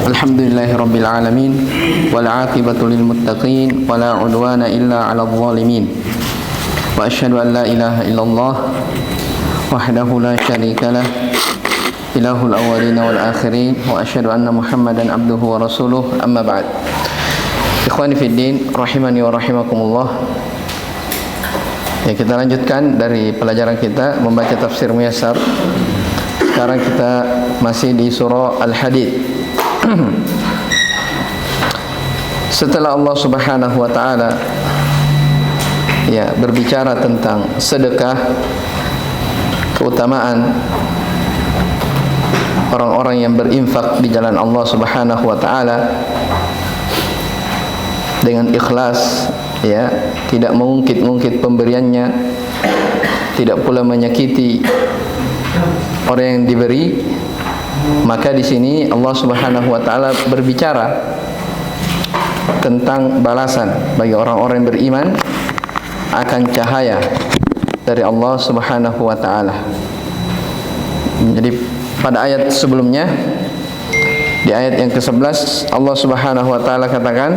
Alhamdulillahirabbil alamin wal 'aqibatu lil muttaqin wala 'udwana illa 'alal zalimin. Wa asyhadu an la ilaha illallah wahdahu la syarika lah ilahul awwalin wal akhirin wa asyhadu anna Muhammadan abduhu wa rasuluh amma ba'd. Ikhwani fid din rahimani wa rahimakumullah. Ya, kita lanjutkan dari pelajaran kita membaca tafsir Muyassar. Sekarang kita masih di surah Al-Hadid. Setelah Allah Subhanahu wa taala berbicara tentang sedekah, keutamaan orang-orang yang berinfak di jalan Allah Subhanahu wa taala dengan ikhlas, tidak mengungkit-ungkit pemberiannya, tidak pula menyakiti orang yang diberi. Maka di sini Allah Subhanahu wa taala berbicara tentang balasan bagi orang-orang yang beriman akan cahaya dari Allah Subhanahu wa taala. Jadi pada ayat sebelumnya, di ayat yang ke-11, Allah Subhanahu wa taala katakan,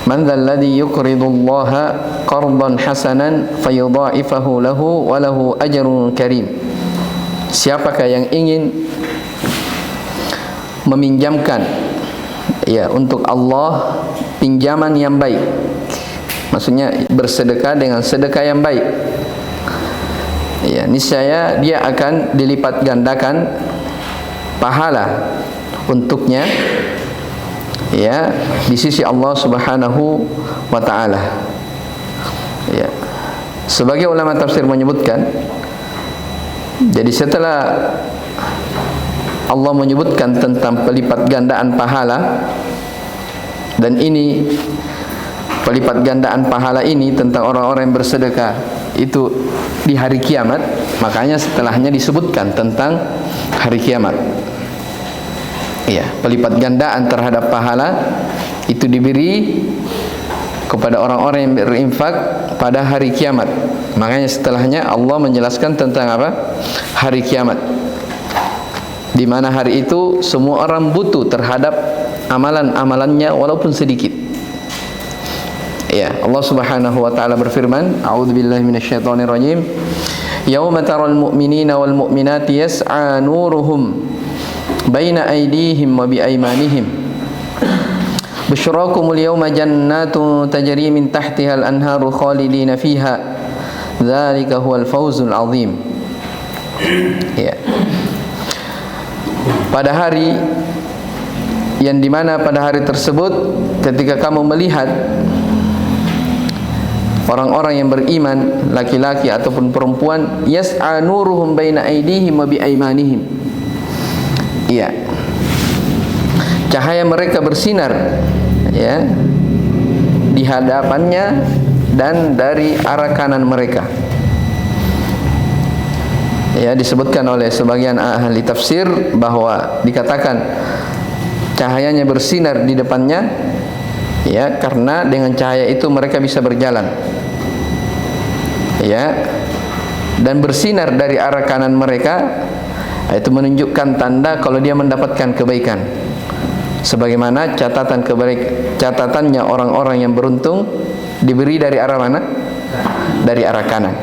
"Man dzalladzi yuqridullaha qardan hasanan fayudha'ifahu lahu wa lahu ajrun karim." Siapakah yang ingin meminjamkan untuk Allah pinjaman yang baik, maksudnya bersedekah dengan sedekah yang baik, niscaya dia akan dilipat gandakan pahala untuknya di sisi Allah Subhanahu wa taala. Sebagai ulama tafsir menyebutkan, jadi setelah Allah menyebutkan tentang pelipat gandaan pahala, dan ini pelipat gandaan pahala ini tentang orang-orang yang bersedekah itu di hari kiamat, makanya setelahnya disebutkan tentang hari kiamat. Pelipat gandaan terhadap pahala itu diberi kepada orang-orang yang berinfak pada hari kiamat. Makanya setelahnya Allah menjelaskan tentang apa? Hari kiamat, di mana hari itu semua orang butuh terhadap amalan-amalannya walaupun sedikit. Allah Subhanahu wa taala berfirman, a'udzubillahi minasyaitonir rajim, yauma taral mu'minina wal mu'minati yas'a nuruhum baina aydihim wa bi aymanihim busyrakumul yawma jannatun tajri min tahtiha al anharu khalidina fiha dzalika huwal fawzul azim. Pada hari yang dimana pada hari tersebut ketika kamu melihat orang-orang yang beriman, laki-laki ataupun perempuan, yas'a nuruhum baina aydihim wa bi aymanihim, cahaya mereka bersinar di hadapannya dan dari arah kanan mereka. Disebutkan oleh sebagian ahli tafsir bahwa dikatakan cahayanya bersinar di depannya karena dengan cahaya itu mereka bisa berjalan, dan bersinar dari arah kanan mereka, itu menunjukkan tanda kalau dia mendapatkan kebaikan, sebagaimana catatannya orang-orang yang beruntung diberi dari arah mana? Dari arah kanan.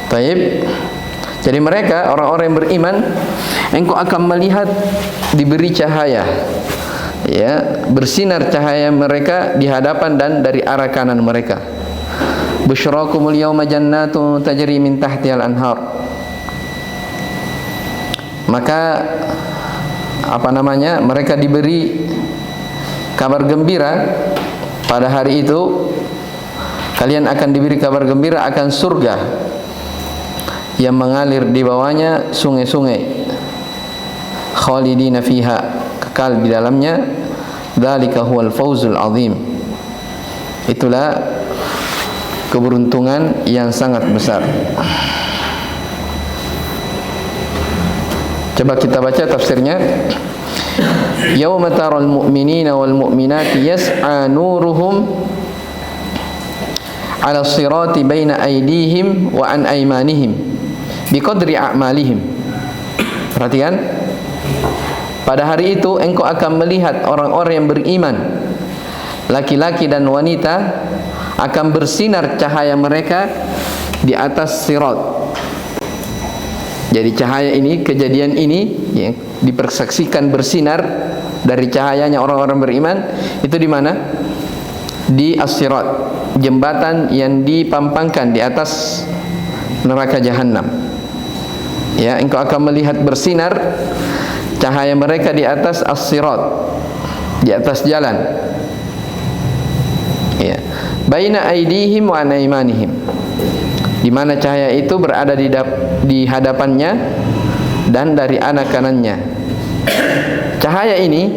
Taib. Jadi mereka orang-orang yang beriman, engkau akan melihat diberi cahaya, bersinar cahaya mereka di hadapan dan dari arah kanan mereka. Busyrakumul yawma jannatun tajri min tahtihal anhar. Maka mereka diberi kabar gembira pada hari itu. Kalian akan diberi kabar gembira akan surga yang mengalir di bawahnya sungai-sungai, khalidina fiha, kekal di dalamnya. Dzalika huwal fawzul azim. Itulah keberuntungan yang sangat besar. Coba kita baca tafsirnya. Yauma taral mu'minina wal mu'minati yas'a nuruhum 'ala sirati baina aydihim wa an aymanihim biqadri a'malihim. Perhatikan, pada hari itu engkau akan melihat orang-orang yang beriman, laki-laki dan wanita, akan bersinar cahaya mereka di atas sirat. Jadi cahaya ini, kejadian ini yang dipersaksikan bersinar dari cahayanya orang-orang beriman itu di mana? Di as-sirat, jembatan yang dipampangkan di atas neraka jahanam. Ya, engkau akan melihat bersinar cahaya mereka di atas as-sirat, di atas jalan. Ya, baina aidihim wa aimanihim, di mana cahaya itu berada di hadapannya dan dari anak kanannya. Cahaya ini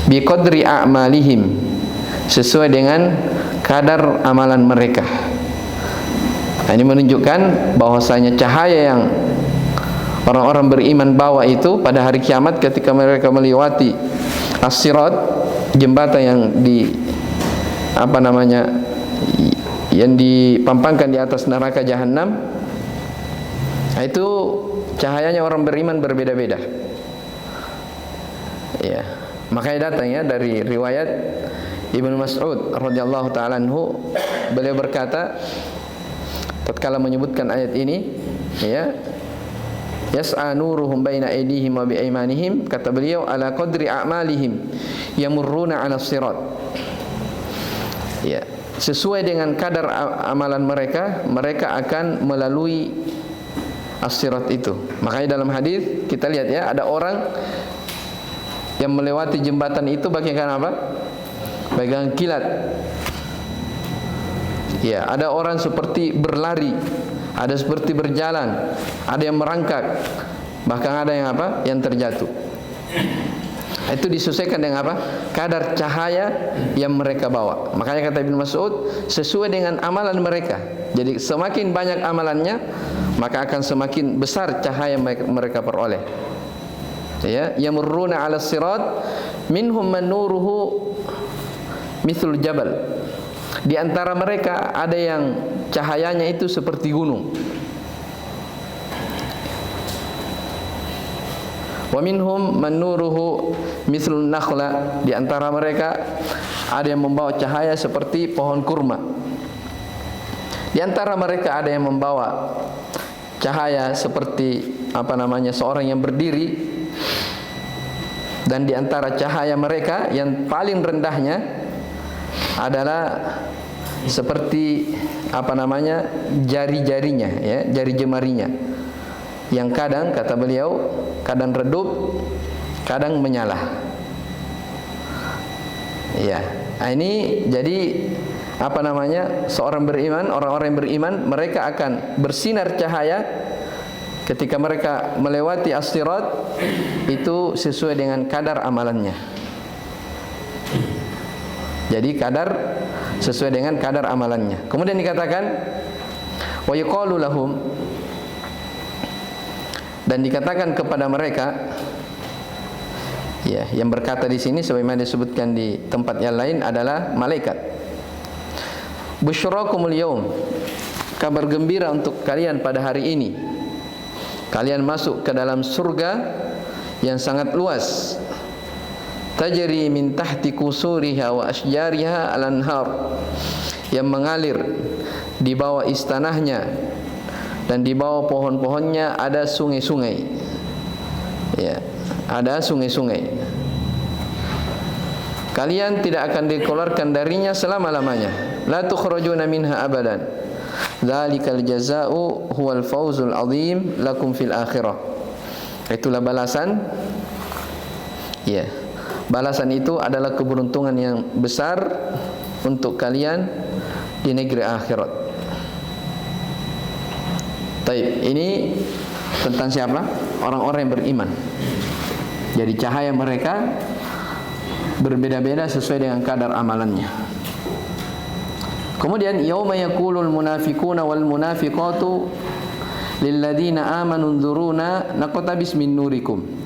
biqadri a'malihim, sesuai dengan kadar amalan mereka. Nah, ini menunjukkan bahwasanya cahaya yang orang-orang beriman bawa itu pada hari kiamat ketika mereka melewati as-sirat, jembatan yang yang dipampangkan di atas neraka jahanam, itu cahayanya orang beriman berbeda-beda. Ya, makanya datang ya dari riwayat Ibnu Mas'ud radhiyallahu taala anhu, beliau berkata tatkala menyebutkan ayat ini, ya, yas'a nuruhum baina aydihim wa bi aymanihim, kata beliau ala qadri a'malihim yamurruna 'ala sirat. Ya, sesuai dengan kadar amalan mereka, mereka akan melalui as-sirat itu. Makanya dalam hadis kita lihat ya, ada orang yang melewati jembatan itu bagaikan apa? Bagaikan kilat. Ya, ada orang seperti berlari, ada seperti berjalan, ada yang merangkak, bahkan ada yang apa? Yang terjatuh. Itu disesuaikan dengan apa? Kadar cahaya yang mereka bawa. Makanya kata Ibnu Mas'ud, sesuai dengan amalan mereka. Jadi semakin banyak amalannya, maka akan semakin besar cahaya mereka peroleh. Ya, yamurruna 'ala sirat minhum man nuruhu mithlul jabal. Di antara mereka ada yang cahayanya itu seperti gunung. Wa minhum man nuruhu mithlun nakhla. Di antara mereka ada yang membawa cahaya seperti pohon kurma. Di antara mereka ada yang membawa cahaya seperti seorang yang berdiri. Dan di antara cahaya mereka yang paling rendahnya adalah seperti jari-jarinya, ya, jari jemarinya, yang kadang kata beliau kadang redup, kadang menyala. Ya, nah ini jadi seorang beriman, orang-orang yang beriman, mereka akan bersinar cahaya ketika mereka melewati as-sirat itu sesuai dengan kadar amalannya. Jadi sesuai dengan kadar amalannya. Kemudian dikatakan wa yuqalu lahum, dan dikatakan kepada mereka, ya, yang berkata di sini sebagaimana disebutkan di tempat yang lain adalah malaikat. Busyrakumul yaum, kabar gembira untuk kalian pada hari ini. Kalian masuk ke dalam surga yang sangat luas. Tajri min tahti kusuriha wa asjariha al-anhar, yang mengalir di bawah istanahnya dan di bawah pohon-pohonnya ada sungai-sungai. Ya, ada sungai-sungai. Kalian tidak akan dikeluarkan darinya selama-lamanya. La tukhrajuna minha abadan. Dzalikal jazaa'u huwal fawzul 'adzim lakum fil akhirah. Itulah balasan. Ya. Balasan itu adalah keberuntungan yang besar untuk kalian di negeri akhirat. Taib, ini tentang siapa? Orang-orang yang beriman. Jadi cahaya mereka berbeda-beda sesuai dengan kadar amalannya. Kemudian yauma yaqulul munafiquna wal munafiqatu lil ladzina amanu nzuruna naqtabis min nurikum.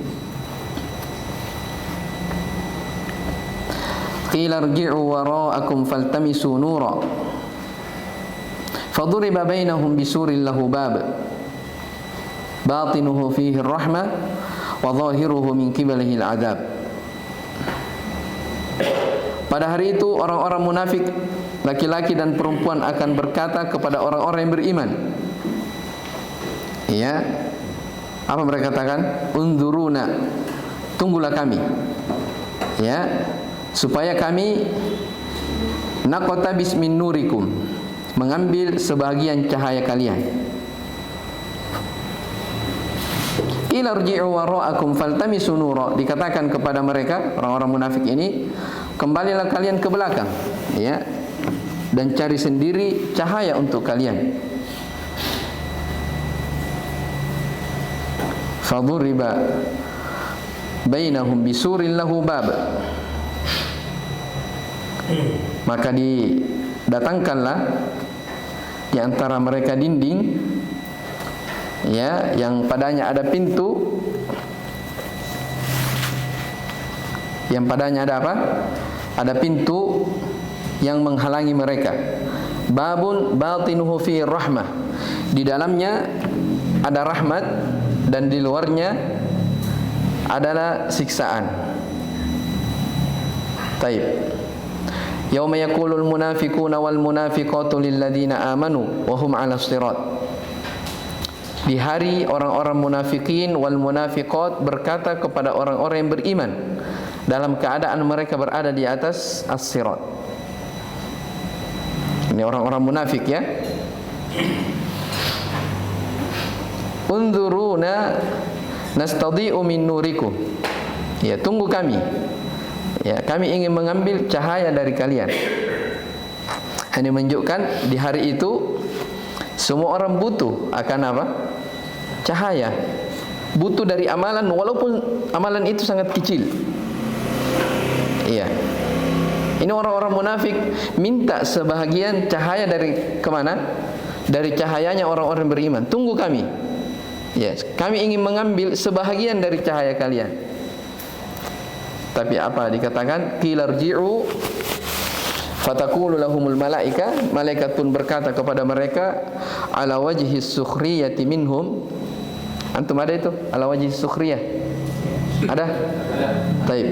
Qila irji'u wara'akum faltamisu nura faduriba bainahum bisurin lahu bab batinuhu fihi ar-rahmah wa dhahiruhu min qibalihi al-'adzab. Pada hari itu orang-orang munafik laki-laki dan perempuan akan berkata kepada orang-orang yang beriman, ya, apa mereka katakan? Unzuruna, tunggulah kami, ya, supaya kami naqtabis min nurikum, mengambil sebahagian cahaya kalian. Ila rji'u wara'akum faltamisu nura, dikatakan kepada mereka orang-orang munafik ini, kembalilah kalian ke belakang, ya, dan cari sendiri cahaya untuk kalian. Faduriba bainahum bisurin lahu bab, maka didatangkanlah di antara mereka dinding, ya, yang padanya ada pintu, yang padanya ada apa? Ada pintu yang menghalangi mereka. Babun batinuhu fi rahmah, di dalamnya ada rahmat dan di luarnya adalah siksaan. Taib. Yauma yaqulul munafiquna wal munafiqatu lil ladzina amanu wa hum 'alas sirat. Di hari orang-orang munafikin wal munafiqat berkata kepada orang-orang yang beriman dalam keadaan mereka berada di atas as-sirat. Ini orang-orang munafik, ya. Unzuruna nastadi'u min nurikum, ya, tunggu kami, ya, kami ingin mengambil cahaya dari kalian. Ini menunjukkan di hari itu semua orang butuh akan apa? Cahaya. Butuh dari amalan, walaupun amalan itu sangat kecil. Iya. Ini orang-orang munafik minta sebahagian cahaya dari kemana? Dari cahayanya orang-orang beriman. Tunggu kami. Yes, kami ingin mengambil sebahagian dari cahaya kalian. Tapi apa dikatakan? Qilarji'u fataqulu lahumul malaika, malaikat pun berkata kepada mereka, ala wajhi sukhriyati minhum. Antum ada itu? Ala wajhi sukhriyah. Ada? Taib.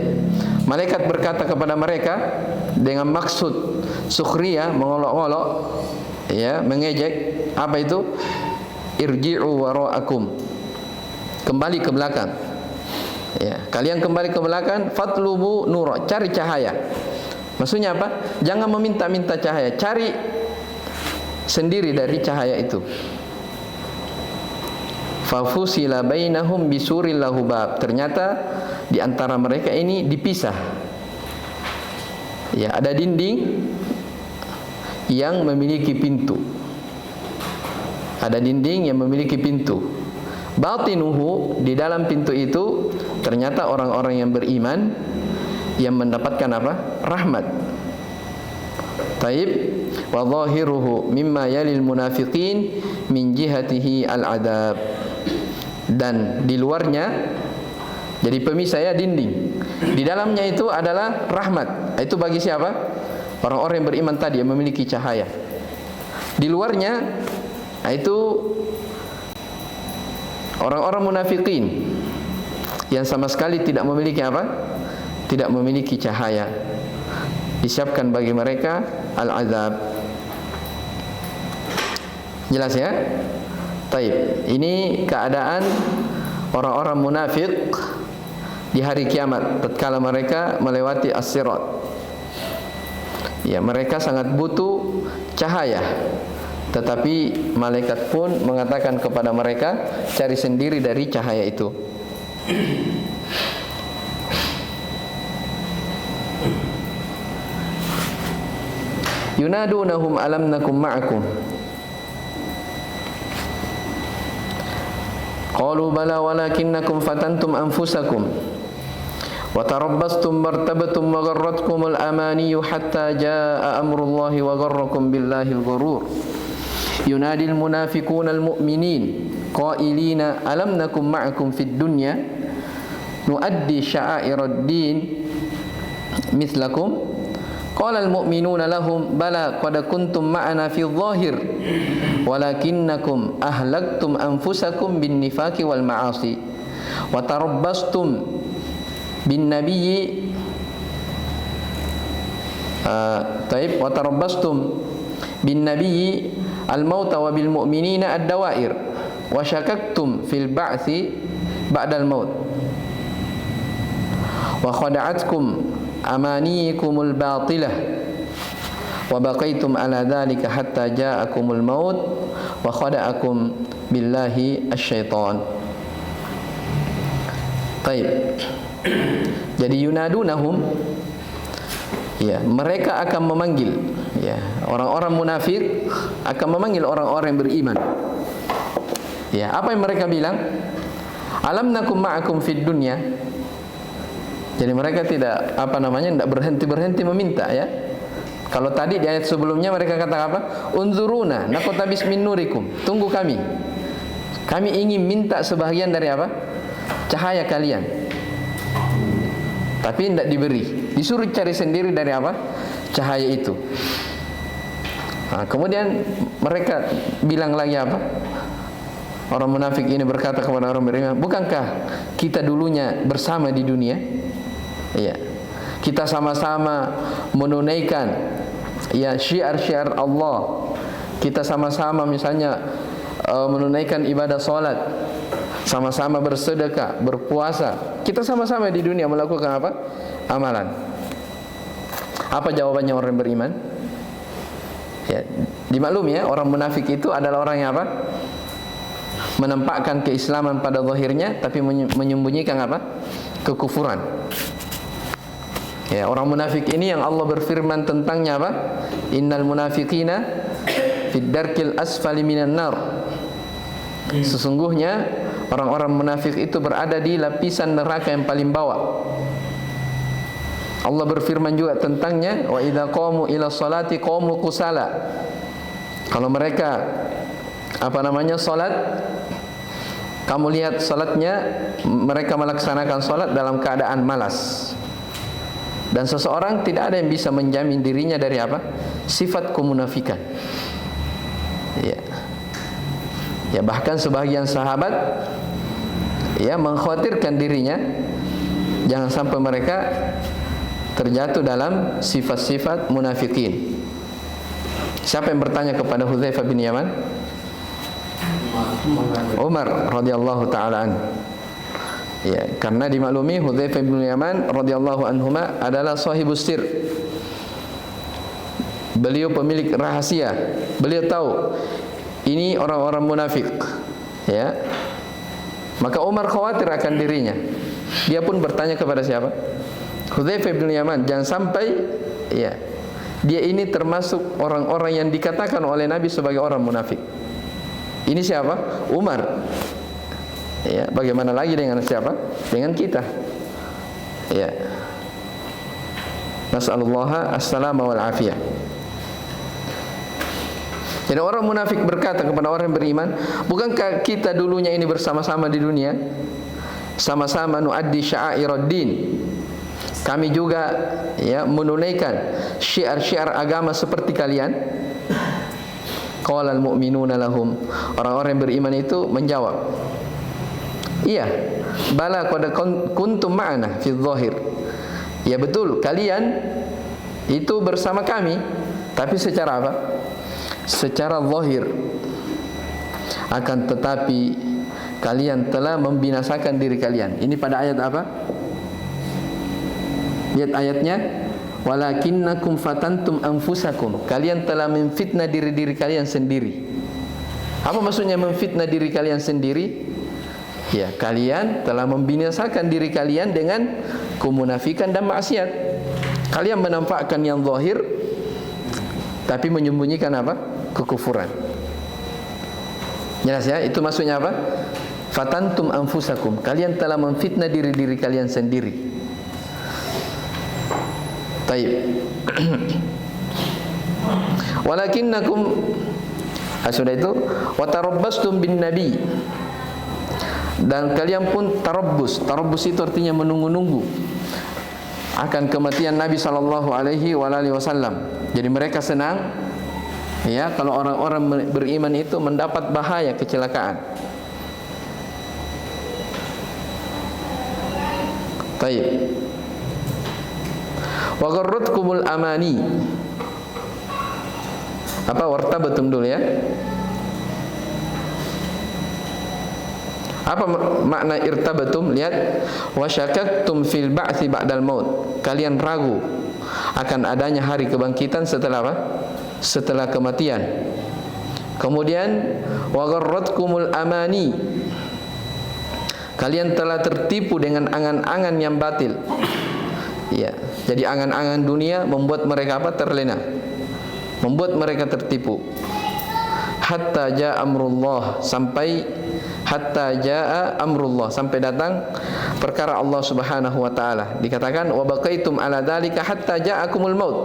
Malaikat berkata kepada mereka dengan maksud sukhriyah, mengolok-olok, ya, mengejek. Apa itu? Irji'u wara'akum, kembali ke belakang, ya, kalian kembali ke belakang. Fatlubu nura, cari cahaya. Maksudnya apa? Jangan meminta-minta cahaya, cari sendiri dari cahaya itu. Fafusila bainahum bisuril lahu bab, ternyata di antara mereka ini dipisah, ya, ada dinding yang memiliki pintu. Ada dinding yang memiliki pintu. Batinuhu, di dalam pintu itu ternyata orang-orang yang beriman yang mendapatkan apa? Rahmat. Taib. Wa zahiruhu mimma yalil munafiqin min jihatihi al-adab. Dan di luarnya, jadi pemisah, ya, dinding. Di dalamnya itu adalah rahmat. Itu bagi siapa? Orang-orang yang beriman tadi yang memiliki cahaya. Di luarnya, nah, itu orang-orang munafikin yang sama sekali tidak memiliki apa? Tidak memiliki cahaya. Disiapkan bagi mereka al-azab. Jelas, ya? Taib. Ini keadaan orang-orang munafik di hari kiamat tatkala mereka melewati as-sirat. Ya, mereka sangat butuh cahaya. Tetapi malaikat pun mengatakan kepada mereka, cari sendiri dari cahaya itu. Yunadunahum alam nakum ma'akum. Qalu bala walakinnakum fatantum anfusakum wa tarabbastum martabtum wa gharratkumul amaniyu hatta jaa amrullahi wa gharrakum billahil ghurur. Yunadil munafiquna al-mu'minin qailina alam nakum ma'akum fid dunya nuaddi sya'airad din mithlakum qala al-mu'minuna lahum bala qad kuntum ma'ana fi dhahir walakinnakum ahlaktum anfusakum bin nifaqi wal ma'asi wa tarabbastum bin nabiyyi taib wa tarabbastum bin nabiyyi al-mauta wa bil mu'minina ad-dawair wa syakaktum fil ba'thi ba'dal maut wa khada'atkum amaniyikumul batilah wa baqaitum ala dhalika hatta ja'akumul maut wa khada'akum billahi asyaitan. Taib. Jadi yunadunahum, ya, mereka akan memanggil, ya, orang-orang munafik akan memanggil orang-orang yang beriman. Ya, apa yang mereka bilang? Alam nakum ma'akum fid dunya. Jadi mereka tidak tidak berhenti meminta, ya. Kalau tadi di ayat sebelumnya mereka kata apa? Unzuruna naqtabis min nurikum. Tunggu kami. Kami ingin minta sebahagian dari apa? Cahaya kalian. Tapi tidak diberi. Disuruh cari sendiri dari apa? Cahaya itu. Nah, kemudian mereka bilang lagi apa? Orang munafik ini berkata kepada orang beriman, bukankah kita dulunya bersama di dunia? Iya. Kita sama-sama menunaikan, ya, syiar-syiar Allah. Kita sama-sama misalnya menunaikan ibadah salat, sama-sama bersedekah, berpuasa. Kita sama-sama di dunia melakukan apa? Amalan. Apa jawabannya orang beriman? Ya, dimaklumi, ya, orang munafik itu adalah orang yang apa? Menampakkan keislaman pada zahirnya tapi menyembunyikan apa? Kekufuran. Ya, orang munafik ini yang Allah berfirman tentangnya apa? Innal munafiqina fid darkil asfali minan nar. Sesungguhnya orang-orang munafik itu berada di lapisan neraka yang paling bawah. Allah berfirman juga tentangnya, wa idza qamu ila sholati qamu kusala. Kalau mereka salat, kamu lihat salatnya, mereka melaksanakan salat dalam keadaan malas. Dan seseorang tidak ada yang bisa menjamin dirinya dari apa? Sifat kemunafikan. Ya. Ya, bahkan sebagian sahabat, ya, mengkhawatirkan dirinya jangan sampai mereka terjatuh dalam sifat-sifat munafikin. Siapa yang bertanya kepada Hudzaifah bin Yaman? Umar radhiyallahu taala anhu. Ya, karena dimaklumi Hudzaifah bin Yaman radhiyallahu anhuma adalah sahibus sir. Beliau pemilik rahasia. Beliau tahu ini orang-orang munafik, ya. Maka Umar khawatir akan dirinya. Dia pun bertanya kepada siapa? Hudzaifah bin Yaman, jangan sampai, ya, dia ini termasuk orang-orang yang dikatakan oleh Nabi sebagai orang munafik. Ini siapa? Umar. Ya, bagaimana lagi dengan siapa? Dengan kita. Ya. Nas'alullaha as-salama wal afiyah. Jadi orang munafik berkata kepada orang yang beriman, bukankah kita dulunya ini bersama-sama di dunia? Sama-sama nuaddi sya'airuddin. Kami juga, ya, menunaikan syiar-syiar agama seperti kalian. Qalal mu'minuna lahum. Orang-orang yang beriman itu menjawab, iya, bala qad kuntum ma'ana fi dhahir. Ya, betul, kalian itu bersama kami, tapi secara apa? Secara zahir. Akan tetapi kalian telah membinasakan diri kalian. Ini pada ayat apa? Lihat ayatnya, walakinnakum fatantum anfusakum. Kalian telah memfitnah diri-diri kalian sendiri. Apa maksudnya memfitnah diri kalian sendiri? Ya, kalian telah membinasakan diri kalian dengan kemunafikan dan maksiat. Kalian menampakkan yang zahir tapi menyembunyikan apa? Kekufuran. Jelas, ya? Itu maksudnya apa? Fatantum anfusakum. Kalian telah memfitnah diri-diri kalian sendiri. Taib. Walakinnakum, sudah itu, wa tarabbastum bin nabi. Dan kalian pun tarabbus. Tarabbus itu artinya menunggu-nunggu akan kematian Nabi sallallahu alaihi wasallam. Jadi mereka senang, ya, kalau orang-orang beriman itu mendapat bahaya kecelakaan. Baik. Wa gharratkumul amani. Apa wartabatum dulu ya? Apa makna irtabatum? Lihat, wa syakaktum fil ba'tsi ba'dal maut. Kalian ragu akan adanya hari kebangkitan setelah apa? Setelah kematian. Kemudian wa gharratkumul amani. Kalian telah tertipu dengan angan-angan yang batil. Ya, jadi angan-angan dunia membuat mereka apa? Terlena. Membuat mereka tertipu. Hatta jaa amrullah, sampai hatta jaa amrullah, sampai datang perkara Allah Subhanahu wa taala. Dikatakan wa baqaitum ala dzalika hatta ja'akumul maut.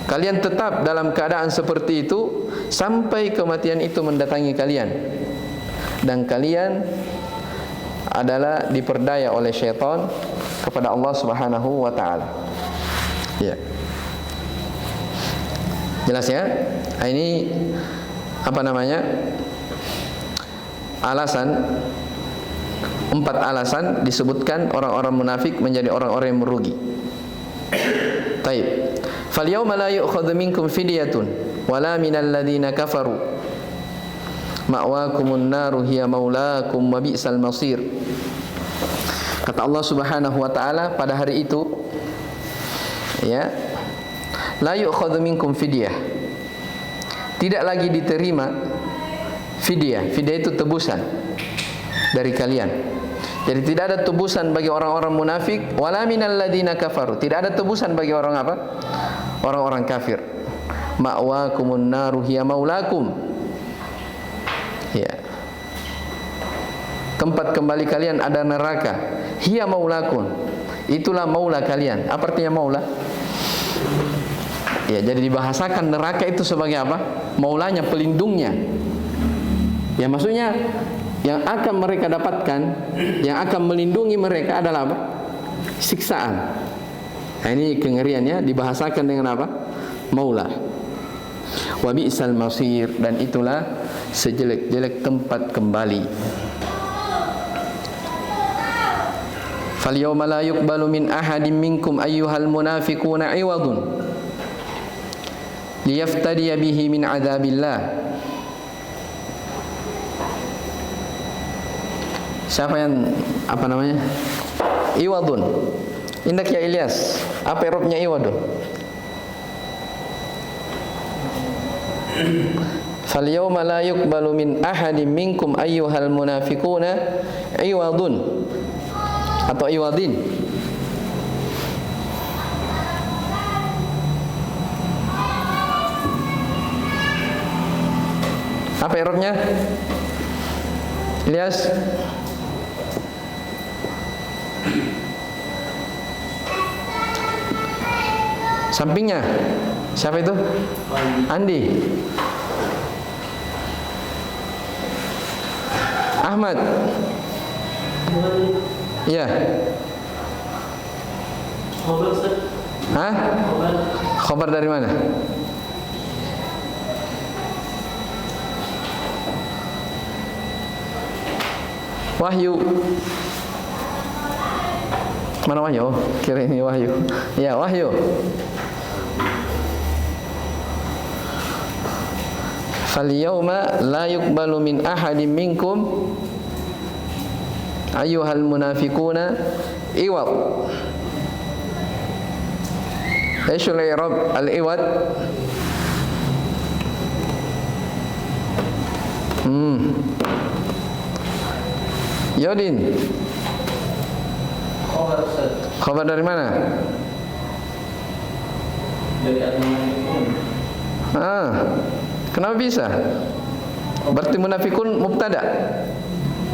Kalian tetap dalam keadaan seperti itu sampai kematian itu mendatangi kalian. Dan kalian adalah diperdaya oleh syaitan kepada Allah Subhanahu wa taala. Ya. Jelas ya? Ini apa namanya? Alasan, 4 alasan disebutkan orang-orang munafik menjadi orang-orang yang merugi. Taib. Fal yauma la yu'khadhu minkum fidyatun wala minal ladzina kafaru. Ma'wakumun naru hiya maulakum wa bi'sal masir. Kata Allah Subhanahu wa taala, pada hari itu ya, la yu'khadhu minkum fidyah. Tidak lagi diterima fidyah. Fidyah itu tebusan dari kalian. Jadi tidak ada tebusan bagi orang-orang munafik, wala minal ladzina kafaru. Tidak ada tebusan bagi orang apa? Orang-orang kafir. Ma'wakumun naru hiya maulakum. Ya. Tempat kembali kalian ada neraka. Hiya maulakum. Itulah maula kalian. Apa artinya maula? Ya, jadi dibahasakan neraka itu sebagai apa? Maulanya, pelindungnya. Ya, maksudnya yang akan mereka dapatkan, yang akan melindungi mereka adalah apa? Siksaan. Nah, ini kengeriannya, dibahasakan dengan apa? Maula. Wa bi'sal masir, dan itulah sejelek-jelek tempat kembali. Fal yawma la yuqbalu min ahadin minkum ayyuhal munafiquna 'iwadun liyaftadiya bihi min 'adzabillah. Siapa yang apa namanya? Iwadun. Indak ya Ilyas. Apa i'rabnya iwadun? Fal yawma la yuqbalu min ahadin minkum ayyuhal munafiquna iwadun atau iwadin. Apa i'rabnya? Ilyas. Sampingnya siapa itu? Andi. Ahmad. Ya. Hah? Khabar dari mana? Wahyu. Mana Wahyu? Kira ini Wahyu. Ya, Wahyu. Fal yawma la yuqbalu min ahadin minkum ayyuhal munafiquna iwad. Aisyul i'rab al-iwad? Yodin. Khabar dari mana? Dari al-munafiqun. Kenapa bisa? Berarti munafikun mubtada.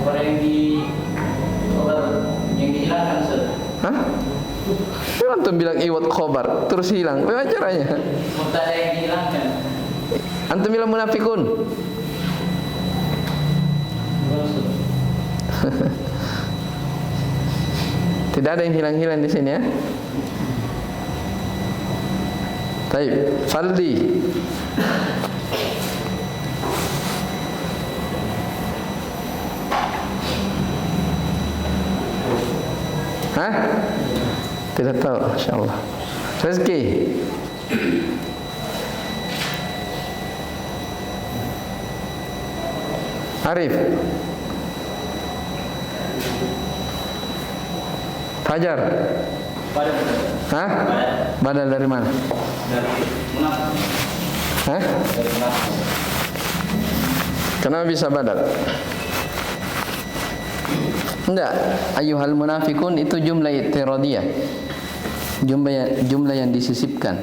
Khabar yang dihilangkan, Ustaz. Hah? Antum bilang iwat khabar terus hilang. Bagaimana caranya? Mubtada yang dihilangkan. Antum bilang munafikun. Tidak ada yang hilang-hilang di sini ya. Baik, Faldi. Hah? Tidak tahu, insyaallah. Rezeki. Arif. Fajar. Badal. Hah? Badal dari mana? Dari munafik. Hah? Dari munafik. Kenapa bisa badal? Enggak, ayyuhal munafikun itu jumlah i'tiradiyah. Jumlah yang disisipkan.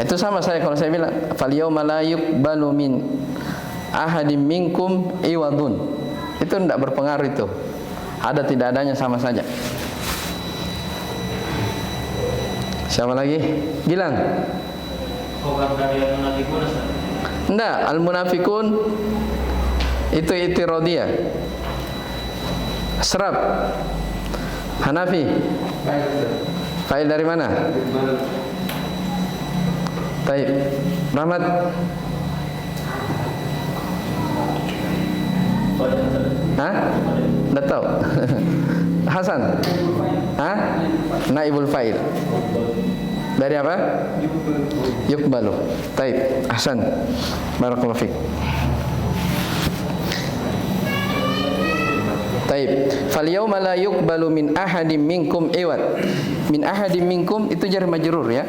Itu sama saya kalau saya bilang fal yauma la yuqbalu min ahadim minkum iwadun. Itu enggak berpengaruh itu. Ada tidak adanya sama saja. Siapa lagi? Bilang. Bukan dari yang munafikun. Enggak, al munafikun itu i'tiradiyah. Serap. Hanafi. Fa'il dari mana? Baik. Rahmat. Hah? Enggak tahu. Hasan. Hah? Naibul fa'il. Dari apa? Yuqbalu. Baik. Hasan. Barakallahu fiik. Taib. Fal yauma la yuqbalu min ahadim minkum iwad. Min ahadim minkum itu jar majrur ya.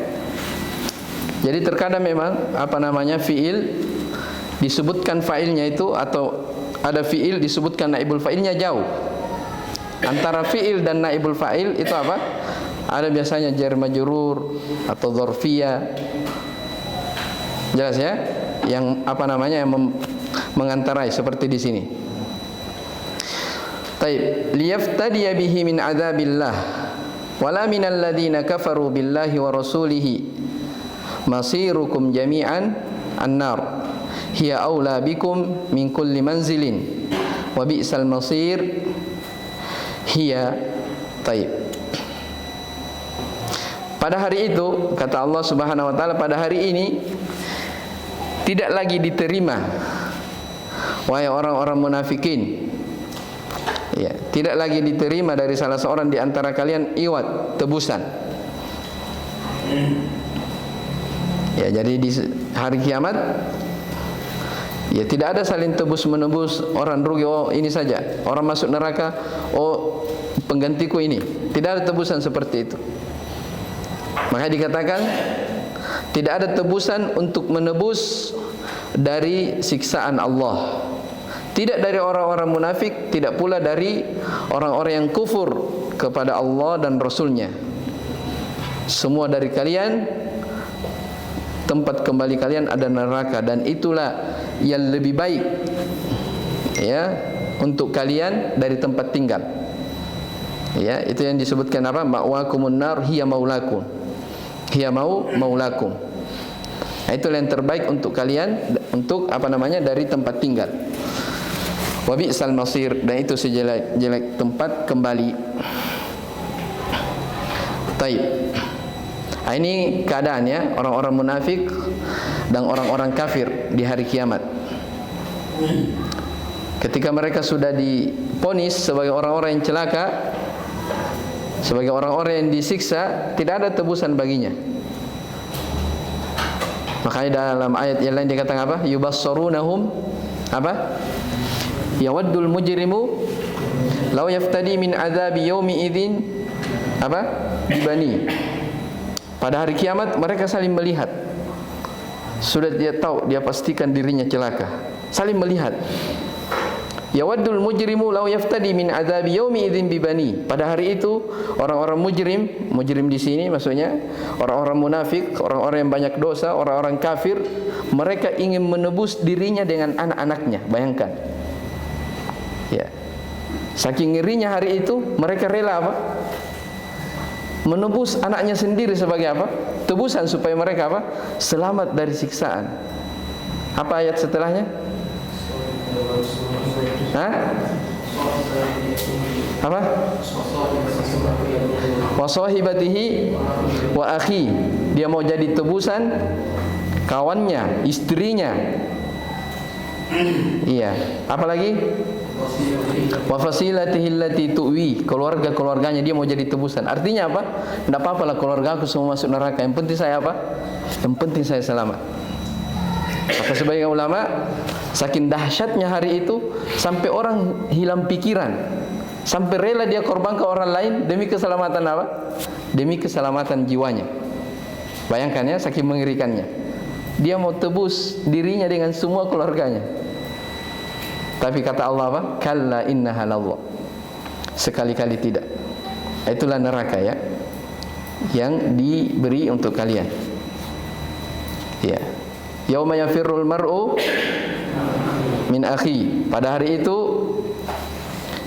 Jadi terkadang memang apa namanya fiil disebutkan fa'ilnya itu atau ada fiil disebutkan naibul fa'ilnya jauh. Antara fiil dan naibul fa'il itu apa? Ada biasanya jar majrur atau dzarfiyah. Jelas ya? Yang apa namanya yang mengantarai seperti di sini. Taib, liyaftadiya bihi min adzabillah wala minal ladzina kafaru billahi wa rasulihi masirukum jami'an an-nar hiya aula bikum min kulli manzilin wa bi'sal masir hiya. Taib. Pada hari itu kata Allah Subhanahu wa taala, pada hari ini tidak lagi diterima wahai orang-orang munafikin. Ya, tidak lagi diterima dari salah seorang di antara kalian iwat, tebusan. Ya, jadi di hari kiamat ya tidak ada saling tebus menebus, orang rugi oh ini saja, orang masuk neraka oh penggantiku ini. Tidak ada tebusan seperti itu. Maka dikatakan tidak ada tebusan untuk menebus dari siksaan Allah. Tidak dari orang-orang munafik, tidak pula dari orang-orang yang kufur kepada Allah dan Rasulnya. Semua dari kalian, tempat kembali kalian ada neraka, dan itulah yang lebih baik ya untuk kalian dari tempat tinggal. Ya, itu yang disebutkan apa? Ma'wakumun nar hiya maulakum. Hiya maulakum. Nah, itulah yang terbaik untuk kalian, untuk apa namanya, dari tempat tinggal. Wa bi'sal masir, dan itu sejelek-jelek tempat kembali. Taib. Nah, ini keadaannya orang-orang munafik dan orang-orang kafir di hari kiamat. Ketika mereka sudah diponis sebagai orang-orang yang celaka, sebagai orang-orang yang disiksa, tidak ada tebusan baginya. Makanya dalam ayat yang lain dikatakan apa? Yubassarunahum apa? Yawaddul mujrimu law yaftadi min adzabi yaumi idzin apa? Bibani. Pada hari kiamat mereka saling melihat. Sudah dia tahu, dia pastikan dirinya celaka. Saling melihat. Yawaddul mujrimu law yaftadi min adzabi yaumi idzin bibani. Pada hari itu orang-orang mujrim di sini maksudnya orang-orang munafik, orang-orang yang banyak dosa, orang-orang kafir, mereka ingin menebus dirinya dengan anak-anaknya. Bayangkan. Ya. Saking ngerinya hari itu, mereka rela apa? Menebus anaknya sendiri sebagai apa? Tebusan supaya mereka apa? Selamat dari siksaan. Apa ayat setelahnya? Hah? Apa? Wa sahibatihi wa akhi. Dia mau jadi tebusan kawannya, istrinya. Iya. Apalagi? Wa fasilatihi allati tuwi, keluarganya dia mau jadi tebusan. Artinya apa? Tidak apa-apa lah keluarga aku semua masuk neraka. Yang penting saya apa? Yang penting saya selamat. Kata sebagian ulama, saking dahsyatnya hari itu sampai orang hilang pikiran, sampai rela dia korban ke orang lain demi keselamatan apa? Demi keselamatan jiwanya. Bayangkan ya, saking mengerikannya. Dia mau tebus dirinya dengan semua keluarganya. Tapi kata Allah apa? Kalla innaha lallah. Sekali-kali tidak. Itulah neraka ya, yang diberi untuk kalian. Ya. Yauma yafirrul mar'u min akhi. Pada hari itu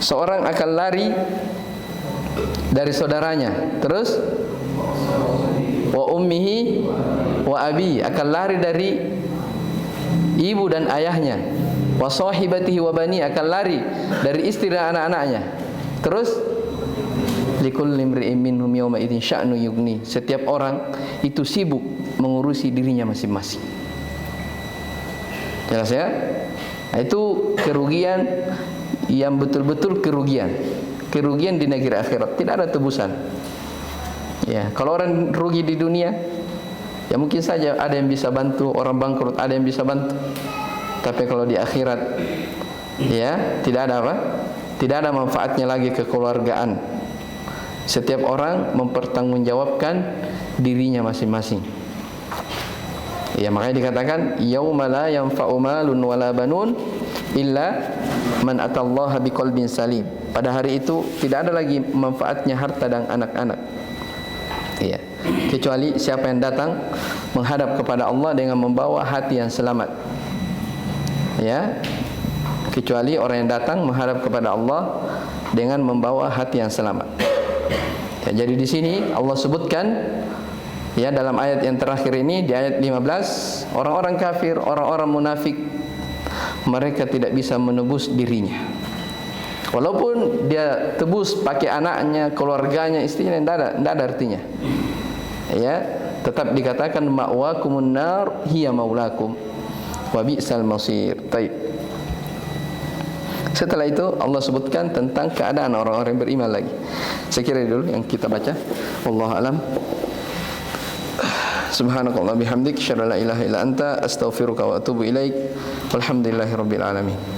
seorang akan lari dari saudaranya. Terus wa ummihi wa abi, akan lari dari ibu dan ayahnya. Wa sahibatihi wa bani, akan lari dari istri dan anak-anaknya. Terus likulli imri'in minhum yawma idzin sya'nu yughni. Setiap orang itu sibuk mengurusi dirinya masing-masing. Jelas ya? Itu kerugian yang betul-betul kerugian. Kerugian di negeri akhirat, tidak ada tebusan. Ya, kalau orang rugi di dunia, ya mungkin saja ada yang bisa bantu, orang bangkrut ada yang bisa bantu. Tapi kalau di akhirat, ya tidak ada apa? Tidak ada manfaatnya lagi kekeluargaan. Setiap orang mempertanggungjawabkan dirinya masing-masing. Ya, makanya dikatakan yauma la yanfa'u malun wala banun illa man atallaha biqalbin salim. Pada hari itu tidak ada lagi manfaatnya harta dan anak-anak. Ya, kecuali siapa yang datang menghadap kepada Allah dengan membawa hati yang selamat. Ya, kecuali orang yang datang menghadap kepada Allah dengan membawa hati yang selamat. Ya, jadi di sini Allah sebutkan ya dalam ayat yang terakhir ini, di ayat 15, orang-orang kafir, orang-orang munafik, mereka tidak bisa menebus dirinya. Walaupun dia tebus pakai anaknya, keluarganya, istrinya, tidak ada artinya. Ya, tetap dikatakan ma'wakumun nar hiya maulakum wa bi'sal masir. Baik. Setelah itu Allah sebutkan tentang keadaan orang-orang yang beriman lagi. Saya kira dulu yang kita baca. Wallahu alam. Subhanakallah bihamdik, asyhadu an la ilaha illa anta, astaghfiruka wa atubu ilaik. Walhamdulillahirabbil alamin.